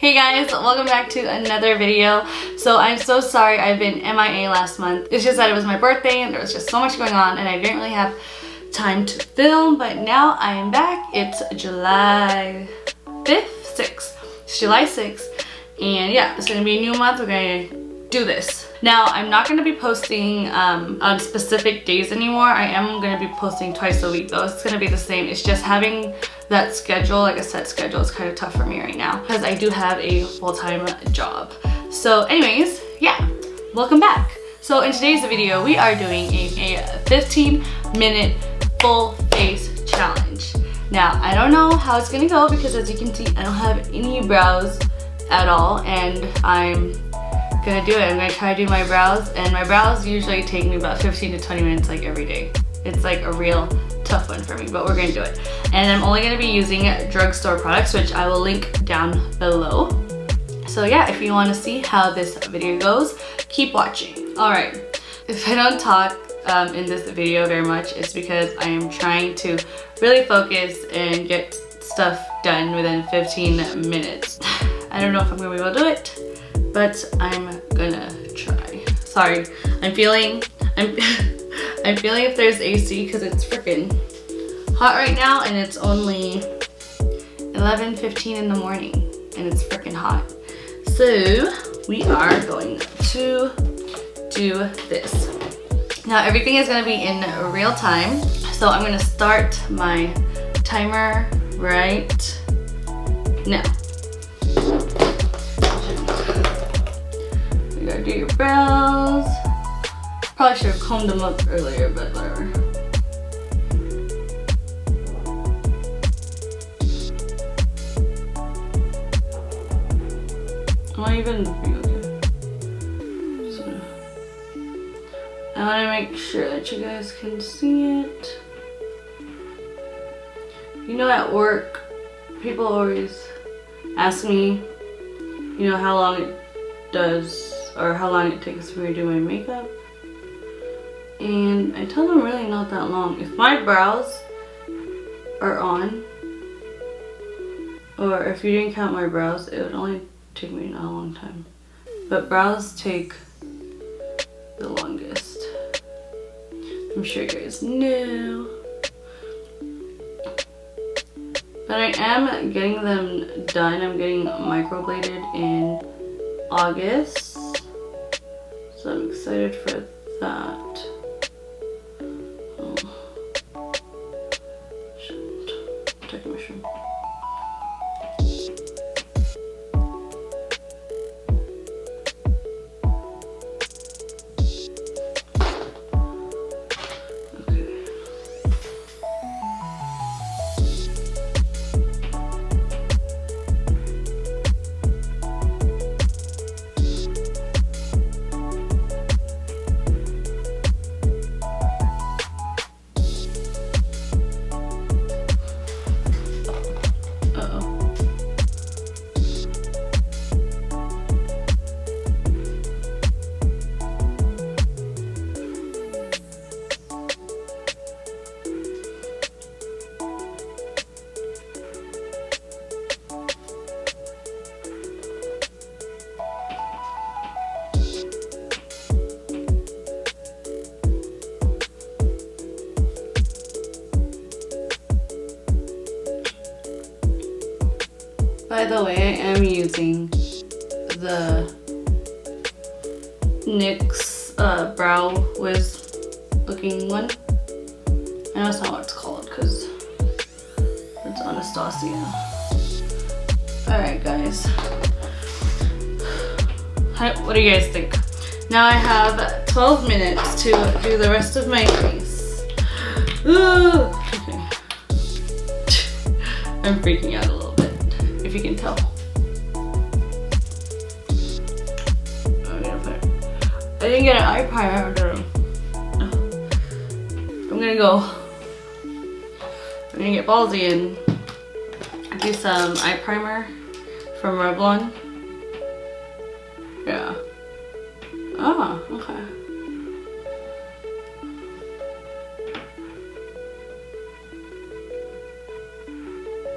Hey guys, welcome back to another video. So I'm so sorry I've been MIA last month. It's just that it was my birthday and there was just so much going on and I didn't really have time to film, but now I am back. It's July 5th, 6th. It's July 6th and yeah, it's gonna be a new month. We're gonna do this. Now, I'm not going to be posting on specific days anymore. I am going to be posting twice a week though. It's going to be the same. It's just having that schedule, like a set schedule, is kind of tough for me right now because I do have a full-time job. So anyways, yeah, welcome back. So in today's video, we are doing a 15-minute full face challenge. Now, I don't know how it's going to go because as you can see, I don't have any brows at all and I'm gonna do it. I'm gonna try to do my brows, and my brows usually take me about 15 to 20 minutes like every day. It's like a real tough one for me, but we're gonna do it. And I'm only gonna be using drugstore products, which I will link down below. So yeah, if you wanna see how this video goes, keep watching. All right, if I don't talk in this video very much, it's because I am trying to really focus and get stuff done within 15 minutes. I don't know if I'm gonna be able to do it, but I'm gonna try. Sorry, I'm feeling if there's AC because it's freaking hot right now and it's only 11:15 in the morning and it's freaking hot. So we are going to do this. Now everything is gonna be in real time. So I'm gonna start my timer right now. You gotta do your brows. Probably should have combed them up earlier, but whatever. Am I even okay? So, I want to make sure that you guys can see it. You know, at work, people always ask me, you know, how long it does or how long it takes for me to do my makeup, and I tell them really not that long. If my brows are on, or if you didn't count my brows, it would only take me not a long time, but brows take the longest. I'm sure you guys know, but I am getting them done. I'm getting microbladed in August, so I'm excited for that. Oh. Shit. Take my shrimp. By the way, I am using the NYX Brow Wiz looking one. I know that's not what it's called because it's Anastasia. Alright guys, what do you guys think? Now I have 12 minutes to do the rest of my face. Ooh. Okay. I'm freaking out a little bit, if you can tell. I didn't get an eye primer. I'm gonna get ballsy and do some eye primer from Revlon. Yeah. Ah, okay.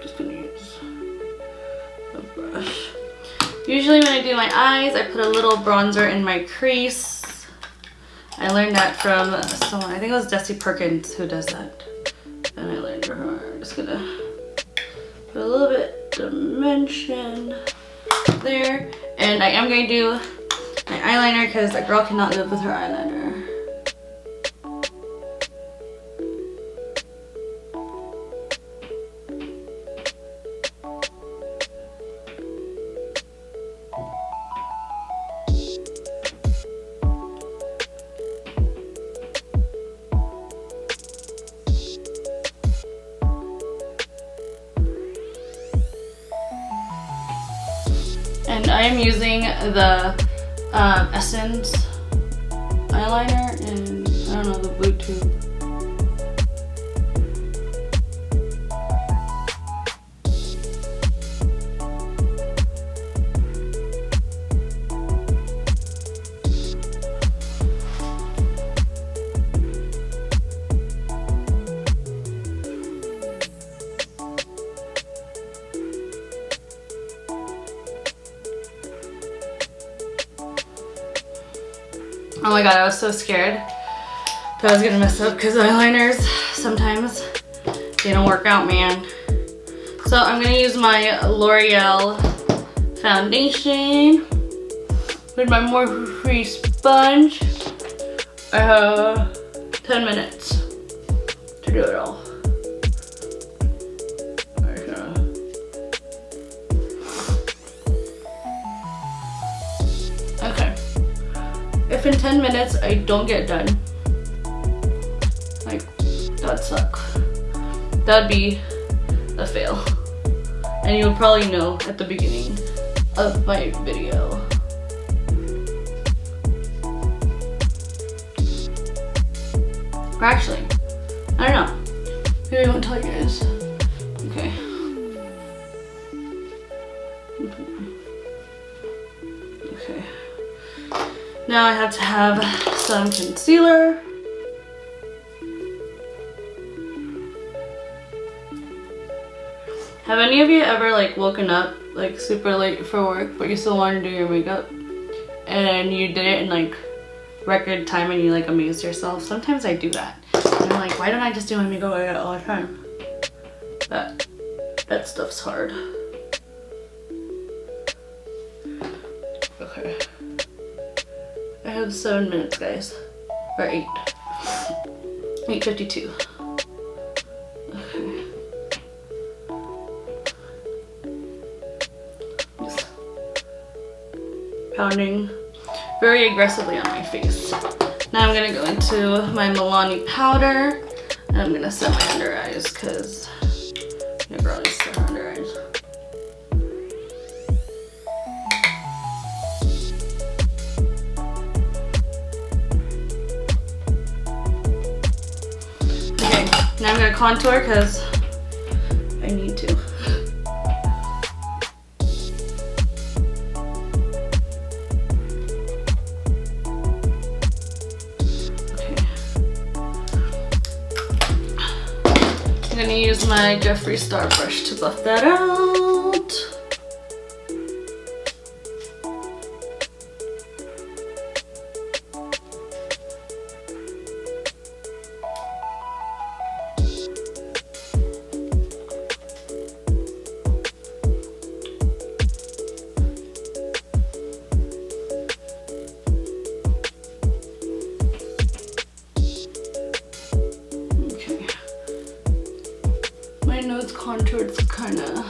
Just gonna use a brush. Usually when I do my eyes, I put a little bronzer in my crease. I learned that from someone, I think it was Jessie Perkins who does that. And I learned from her. I'm just gonna put a little bit dimension there. And I am going to do my eyeliner because a girl cannot live with her eyeliner. And I am using the Essence eyeliner in, I don't know, the blue tube. Oh my god, I was so scared that I was gonna mess up because eyeliners sometimes they don't work out, man. So I'm gonna use my L'Oreal foundation with my Morphe sponge. I have 10 minutes to do it all. Okay. If in 10 minutes I don't get done, like, that'd suck. That'd be a fail. And you'll probably know at the beginning of my video. Or actually, I don't know. Maybe I won't tell you guys. Okay. Okay. Now I have to have some concealer. Have any of you ever like woken up like super late for work but you still want to do your makeup and you did it in like record time and you like amazed yourself? Sometimes I do that. And I'm like, why don't I just do my makeup like that all the time? That stuff's hard. Okay. I have 7 minutes, guys. Or 8. 8:52. Okay. Just pounding very aggressively on my face. Now I'm gonna go into my Milani powder and I'm gonna set my under eyes because your girl needs to set her under eyes. Now I'm gonna contour because I need to. Okay. I'm gonna use my Jeffree Star brush to buff that out. My nose contour's kind of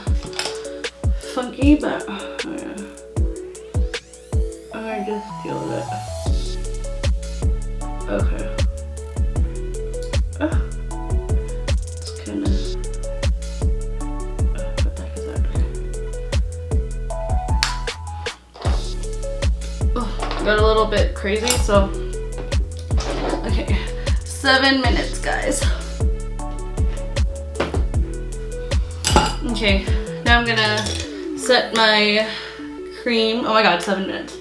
funky, but I just feel it. Okay. It's kind of. What the heck is that? Oh, got a little bit crazy, so. Okay, 7 minutes, guys. Okay, now I'm gonna set my cream. Oh my god, 7 minutes.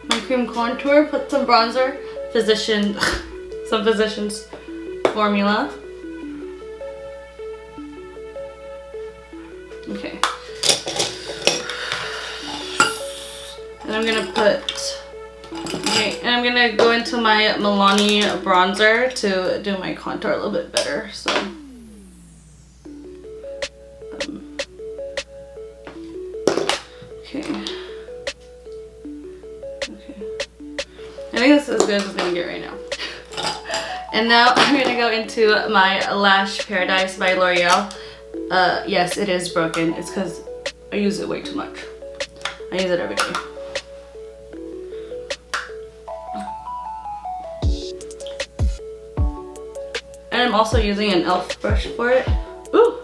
My cream contour, put some bronzer, some Physicians Formula. Okay. And I'm gonna put, okay, and I'm gonna go into my Milani bronzer to do my contour a little bit better, so. Okay. I think this is as good as it's gonna get right now. And now I'm gonna go into my Lash Paradise by L'Oreal. Yes, it is broken. It's because I use it way too much. I use it every day. And I'm also using an e.l.f. brush for it. Ooh!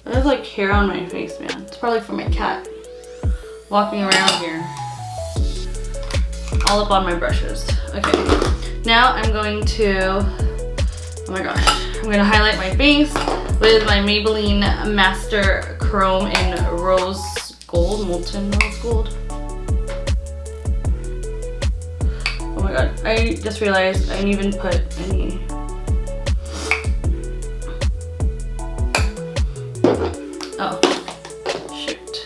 I have like hair on my face, man. It's probably for my cat walking around here. All up on my brushes. Okay, now I'm going to, oh my gosh, I'm going to highlight my face with my Maybelline Master Chrome in Rose Gold, Molten Rose Gold. Oh my god, I just realized I didn't even put any. Oh, shoot.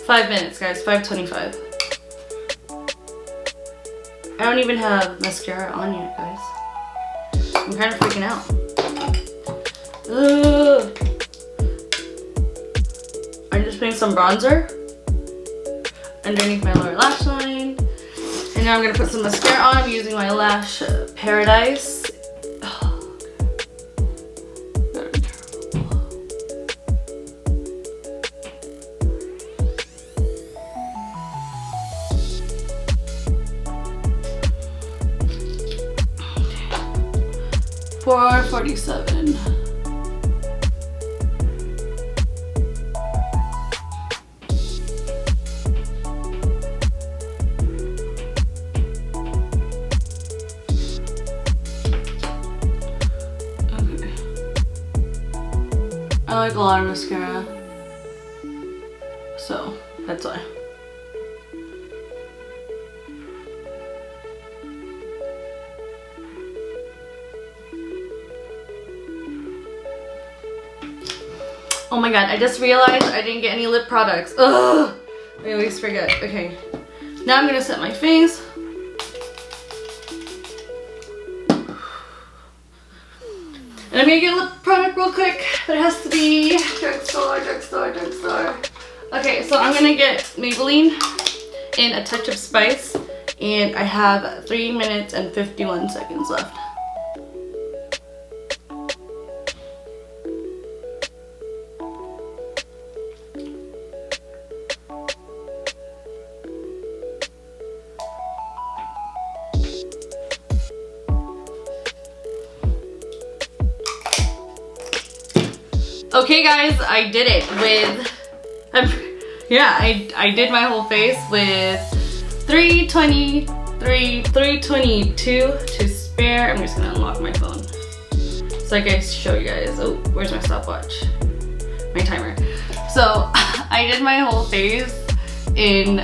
5 minutes, guys, 5:25. I don't even have mascara on yet, guys. I'm kind of freaking out. Ugh. I'm just putting some bronzer underneath my lower lash line. And now I'm going to put some mascara on. I'm using my Lash Paradise. $4.47. Okay. I like a lot of mascara, so that's why. Oh my god, I just realized I didn't get any lip products. Ugh! I always forget. Okay. Now I'm gonna set my face. And I'm gonna get a lip product real quick, but it has to be drugstore. Okay, so I'm gonna get Maybelline in A Touch of Spice, and I have 3 minutes and 51 seconds left. Okay guys, I did it with, yeah, I did my whole face with 322 to spare. I'm just gonna unlock my phone so I can show you guys. Oh, where's my stopwatch? My timer. So I did my whole face in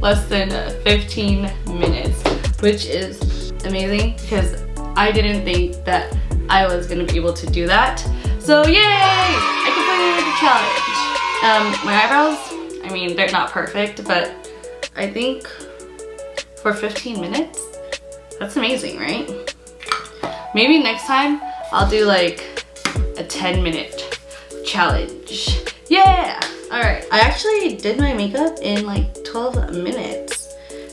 less than 15 minutes, which is amazing because I didn't think that I was gonna be able to do that. So yay! I completed the challenge. My eyebrows, I mean, they're not perfect, but I think for 15 minutes, that's amazing, right? Maybe next time I'll do like a 10-minute challenge. Yeah! Alright, I actually did my makeup in like 12 minutes.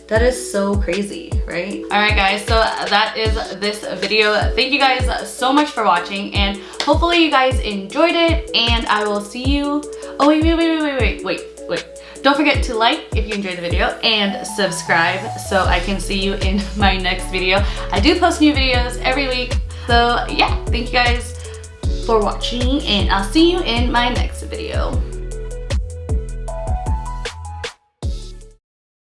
That is so crazy, right? Alright guys, so that is this video. Thank you guys so much for watching, and hopefully you guys enjoyed it, and I will see you. Oh wait. Don't forget to like if you enjoyed the video and subscribe so I can see you in my next video. I do post new videos every week. So yeah, thank you guys for watching, and I'll see you in my next video.